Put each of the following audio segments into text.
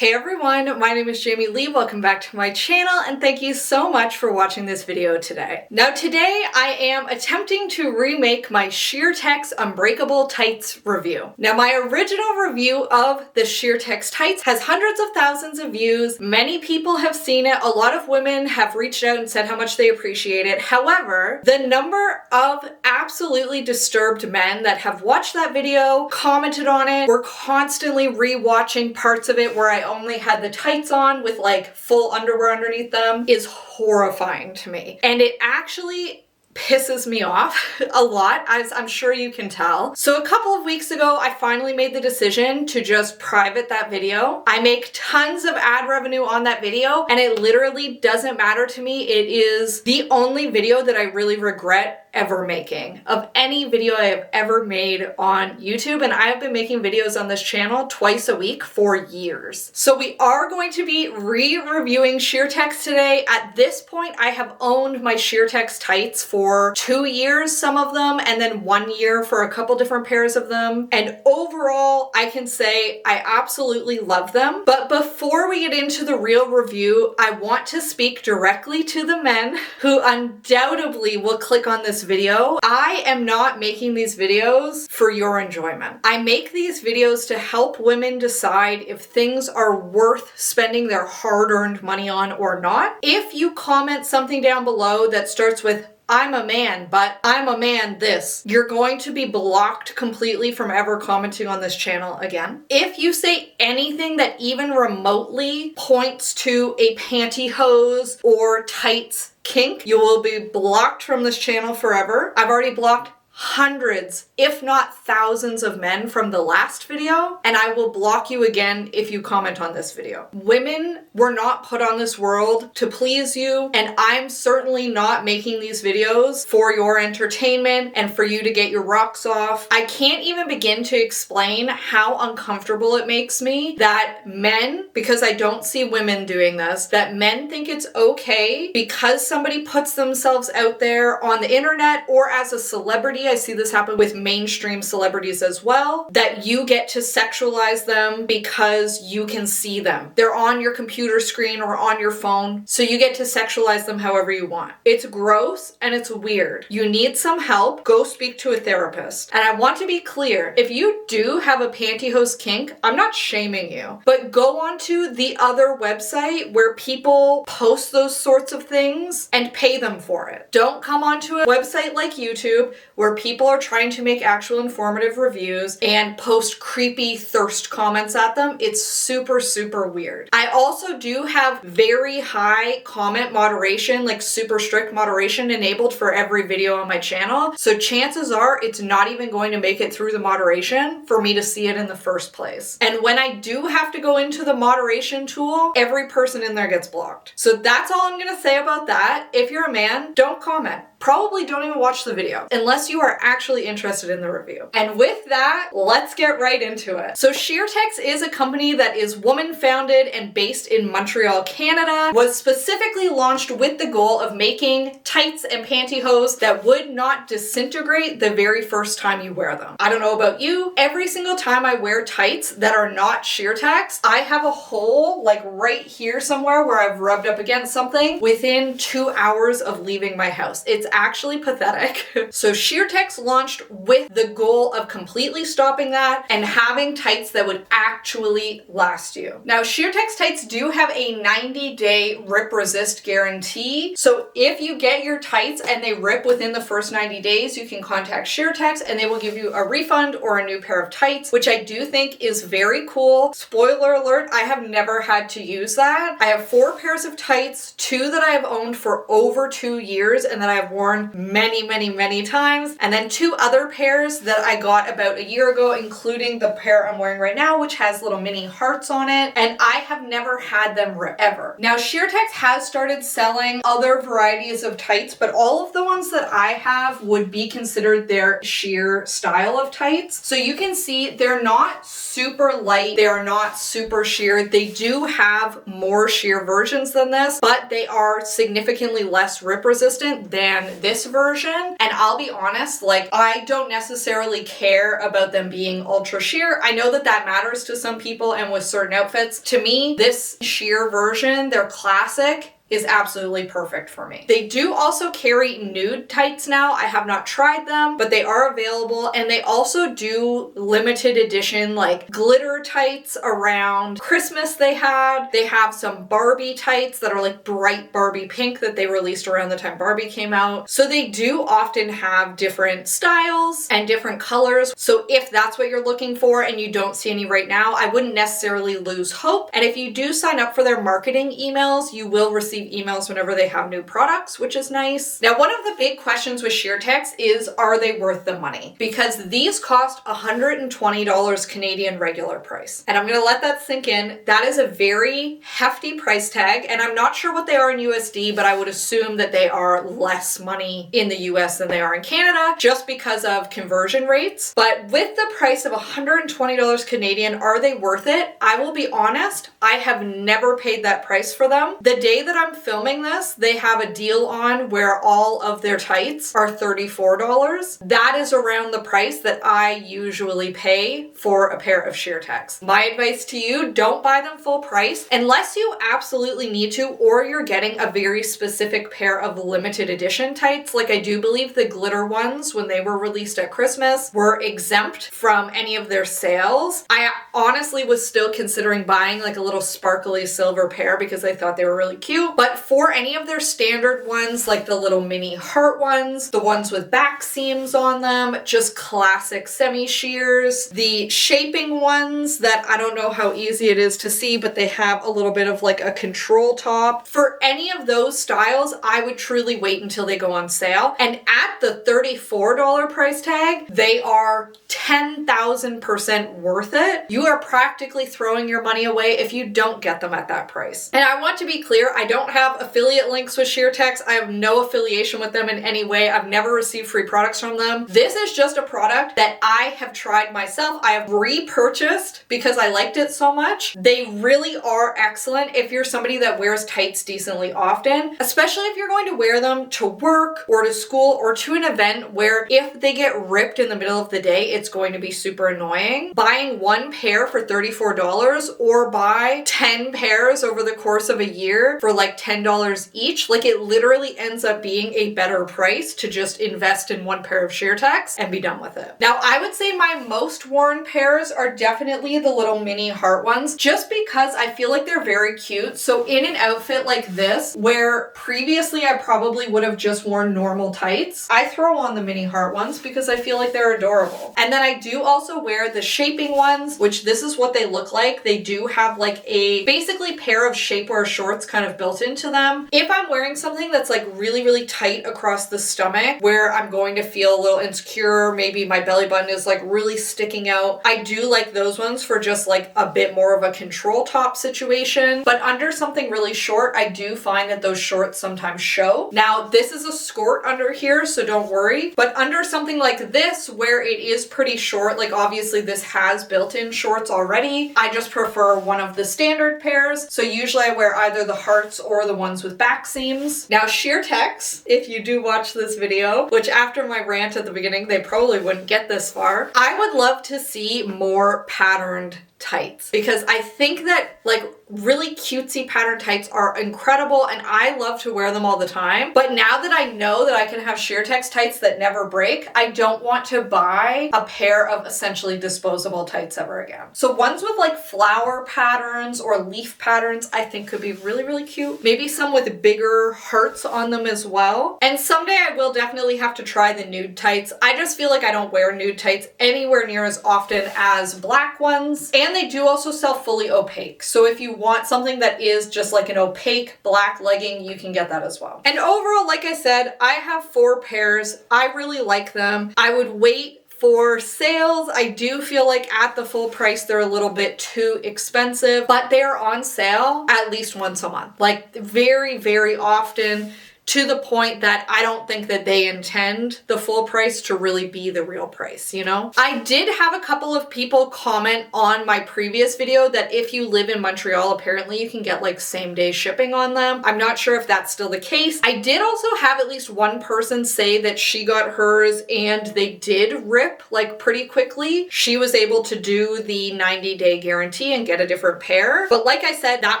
Hey everyone, my name is Jamie Leigh. Welcome back to my channel and thank you so much for watching this video today. Now today I am attempting to remake my Sheertex Unbreakable tights review. Now my original review of the Sheertex tights has hundreds of thousands of views. Many people have seen it. A lot of women have reached out and said how much they appreciate it. However, the number of absolutely disturbed men that have watched that video, commented on it, were constantly rewatching parts of it where I only had the tights on with like full underwear underneath them is horrifying to me. And it actually pisses me off a lot, as I'm sure you can tell. So a couple of weeks ago, I finally made the decision to just private that video. I make tons of ad revenue on that video and it literally doesn't matter to me. It is the only video that I really regret ever making of any video I have ever made on YouTube, and I have been making videos on this channel twice a week for years. So we are going to be re-reviewing Sheertex today. At this point, I have owned my Sheertex tights for 2 years, some of them, and then 1 year for a couple different pairs of them. And overall, I can say I absolutely love them. But before we get into the real review, I want to speak directly to the men who undoubtedly will click on this video. I am not making these videos for your enjoyment. I make these videos to help women decide if things are worth spending their hard-earned money on or not. If you comment something down below that starts with "I'm a man, but I'm a man this," you're going to be blocked completely from ever commenting on this channel again. If you say anything that even remotely points to a pantyhose or tights kink, you will be blocked from this channel forever. I've already blocked hundreds, if not thousands of men from the last video, and I will block you again if you comment on this video. Women were not put on this world to please you, and I'm certainly not making these videos for your entertainment and for you to get your rocks off. I can't even begin to explain how uncomfortable it makes me that men, because I don't see women doing this, that men think it's okay because somebody puts themselves out there on the internet or as a celebrity. I see this happen with mainstream celebrities as well, that you get to sexualize them because you can see them. They're on your computer screen or on your phone, so you get to sexualize them however you want. It's gross and it's weird. You need some help, go speak to a therapist. And I want to be clear, if you do have a pantyhose kink, I'm not shaming you, but go onto the other website where people post those sorts of things and pay them for it. Don't come onto a website like YouTube where people are trying to make actual informative reviews and post creepy thirst comments at them. It's super, super weird. I also do have very high comment moderation, like super strict moderation enabled for every video on my channel. So chances are it's not even going to make it through the moderation for me to see it in the first place. And when I do have to go into the moderation tool, every person in there gets blocked. So that's all I'm gonna say about that. If you're a man, don't comment. Probably don't even watch the video unless you are actually interested in the review. And with that, let's get right into it. So Sheertex is a company that is woman-founded and based in Montreal, Canada, was specifically launched with the goal of making tights and pantyhose that would not disintegrate the very first time you wear them. I don't know about you, every single time I wear tights that are not Sheertex, I have a hole like right here somewhere where I've rubbed up against something within 2 hours of leaving my house. It's actually pathetic. So Sheertex launched with the goal of completely stopping that and having tights that would actually last you. Now Sheertex tights do have a 90-day rip resist guarantee. So if you get your tights and they rip within the first 90 days, you can contact Sheertex and they will give you a refund or a new pair of tights, which I do think is very cool. Spoiler alert, I have never had to use that. I have 4 pairs of tights, 2 that I have owned for over 2 years and that I have worn many, many, many times, and then 2 other pairs that I got about a year ago, including the pair I'm wearing right now, which has little mini hearts on it, and I have never had them rip ever. Now Sheertex has started selling other varieties of tights, but all of the ones that I have would be considered their sheer style of tights. So you can see they're not super light, they are not super sheer. They do have more sheer versions than this, but they are significantly less rip resistant than than this version. And I'll be honest, like, I don't necessarily care about them being ultra sheer. I know that that matters to some people and with certain outfits. To me, this sheer version, their classic, is absolutely perfect for me. They do also carry nude tights now. I have not tried them, but they are available, and they also do limited edition like glitter tights around Christmas they had. They have some Barbie tights that are like bright Barbie pink that they released around the time Barbie came out. So they do often have different styles and different colors. So if that's what you're looking for and you don't see any right now, I wouldn't necessarily lose hope. And if you do sign up for their marketing emails, you will receive emails whenever they have new products, which is nice. Now, one of the big questions with Sheertex is, are they worth the money? Because these cost $120 Canadian regular price. And I'm gonna let that sink in. That is a very hefty price tag, and I'm not sure what they are in USD, but I would assume that they are less money in the US than they are in Canada, just because of conversion rates. But with the price of $120 Canadian, are they worth it? I will be honest, I have never paid that price for them. The day that I'm filming this, they have a deal on where all of their tights are $34. That is around the price that I usually pay for a pair of Sheertex. My advice to you, don't buy them full price unless you absolutely need to, or you're getting a very specific pair of limited edition tights. Like, I do believe the glitter ones, when they were released at Christmas, were exempt from any of their sales. I honestly was still considering buying like a little sparkly silver pair because I thought they were really cute. But for any of their standard ones, like the little mini heart ones, the ones with back seams on them, just classic semi-sheers, the shaping ones that I don't know how easy it is to see, but they have a little bit of like a control top. For any of those styles, I would truly wait until they go on sale. And at the $34 price tag, they are 10,000% worth it. You are practically throwing your money away if you don't get them at that price. And I want to be clear, I don't have affiliate links with Sheertex. I have no affiliation with them in any way. I've never received free products from them. This is just a product that I have tried myself. I have repurchased because I liked it so much. They really are excellent if you're somebody that wears tights decently often, especially if you're going to wear them to work or to school or to an event where if they get ripped in the middle of the day, it's going to be super annoying. Buying one pair for $34 or buy 10 pairs over the course of a year for like $10 each, like it literally ends up being a better price to just invest in one pair of Sheertex and be done with it. Now, I would say my most worn pairs are definitely the little mini heart ones, just because I feel like they're very cute. So in an outfit like this, where previously I probably would have just worn normal tights, I throw on the mini heart ones because I feel like they're adorable. And then I do also wear the shaping ones, which this is what they look like. They do have like a basically pair of shapewear shorts kind of built into them. If I'm wearing something that's like really, really tight across the stomach where I'm going to feel a little insecure, maybe my belly button is like really sticking out, I do like those ones for just like a bit more of a control top situation. But under something really short, I do find that those shorts sometimes show. Now, this is a skirt under here, so don't worry. But under something like this, where it is pretty short, like obviously this has built-in shorts already, I just prefer one of the standard pairs. So usually I wear either the hearts or the ones with back seams. Now, Sheertex, if you do watch this video, which after my rant at the beginning, they probably wouldn't get this far, I would love to see more patterned tights, because I think that like really cutesy pattern tights are incredible and I love to wear them all the time. But now that I know that I can have Sheertex tights that never break, I don't want to buy a pair of essentially disposable tights ever again. So ones with like flower patterns or leaf patterns I think could be really, really cute. Maybe some with bigger hearts on them as well. And someday I will definitely have to try the nude tights. I just feel like I don't wear nude tights anywhere near as often as black ones. And they do also sell fully opaque. So if you want something that is just like an opaque black legging, you can get that as well. And overall, like I said, I have 4 pairs. I really like them. I would wait for sales. I do feel like at the full price, they're a little bit too expensive, but they are on sale at least once a month. Like very, very often. to the point that I don't think that they intend the full price to really be the real price, you know? I did have a couple of people comment on my previous video that if you live in Montreal, apparently you can get like same day shipping on them. I'm not sure if that's still the case. I did also have at least one person say that she got hers and they did rip like pretty quickly. She was able to do the 90-day guarantee and get a different pair. But like I said, that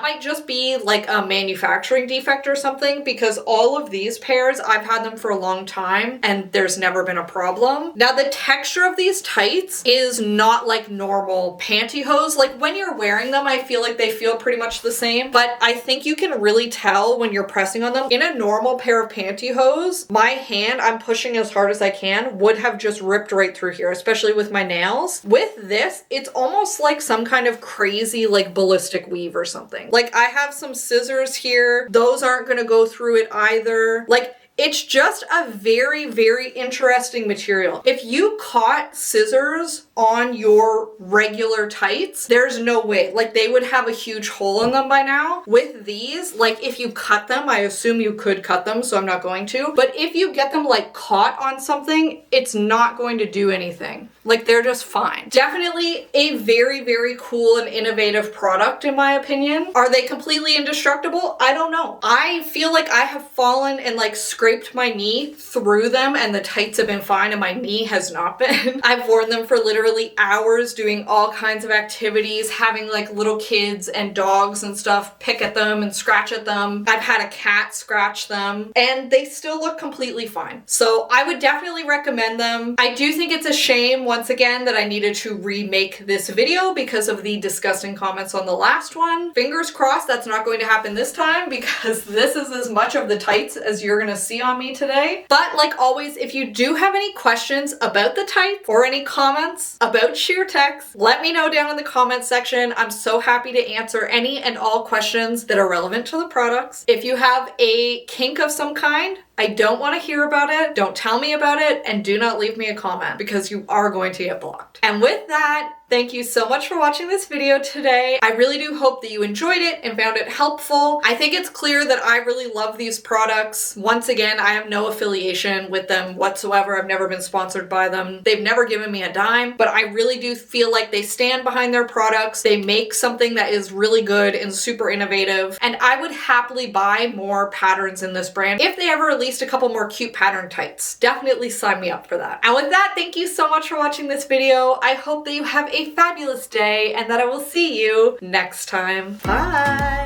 might just be like a manufacturing defect or something, because all of these pairs, I've had them for a long time and there's never been a problem. Now the texture of these tights is not like normal pantyhose. Like when you're wearing them, I feel like they feel pretty much the same, but I think you can really tell when you're pressing on them. In a normal pair of pantyhose, my hand, I'm pushing as hard as I can, would have just ripped right through here, especially with my nails. With this, it's almost like some kind of crazy like ballistic weave or something. Like I have some scissors here. Those aren't gonna go through it either. Like it's just a very, very interesting material. If you caught scissors on your regular tights, there's no way. Like they would have a huge hole in them by now. With these, like if you cut them, I assume you could cut them, so I'm not going to. But if you get them like caught on something, it's not going to do anything. Like they're just fine. Definitely a very, very cool and innovative product in my opinion. Are they completely indestructible? I don't know. I feel like I have fallen and like scraped my knee through them and the tights have been fine and my knee has not been. I've worn them for literally hours doing all kinds of activities, having like little kids and dogs and stuff pick at them and scratch at them. I've had a cat scratch them and they still look completely fine. So I would definitely recommend them. I do think it's a shame once again that I needed to remake this video because of the disgusting comments on the last one. Fingers crossed that's not going to happen this time, because this is as much of the tights as you're gonna see on me today. But like always, if you do have any questions about the tights or any comments about Sheertex, let me know down in the comment section. I'm so happy to answer any and all questions that are relevant to the products. If you have a kink of some kind, I don't want to hear about it, don't tell me about it, and do not leave me a comment because you are going to get blocked. And with that, thank you so much for watching this video today. I really do hope that you enjoyed it and found it helpful. I think it's clear that I really love these products. Once again, I have no affiliation with them whatsoever. I've never been sponsored by them. They've never given me a dime, but I really do feel like they stand behind their products. They make something that is really good and super innovative, and I would happily buy more patterns in this brand if they ever release a couple more cute pattern tights. Definitely sign me up for that. And with that, thank you so much for watching this video. I hope that you have a fabulous day and that I will see you next time. Bye!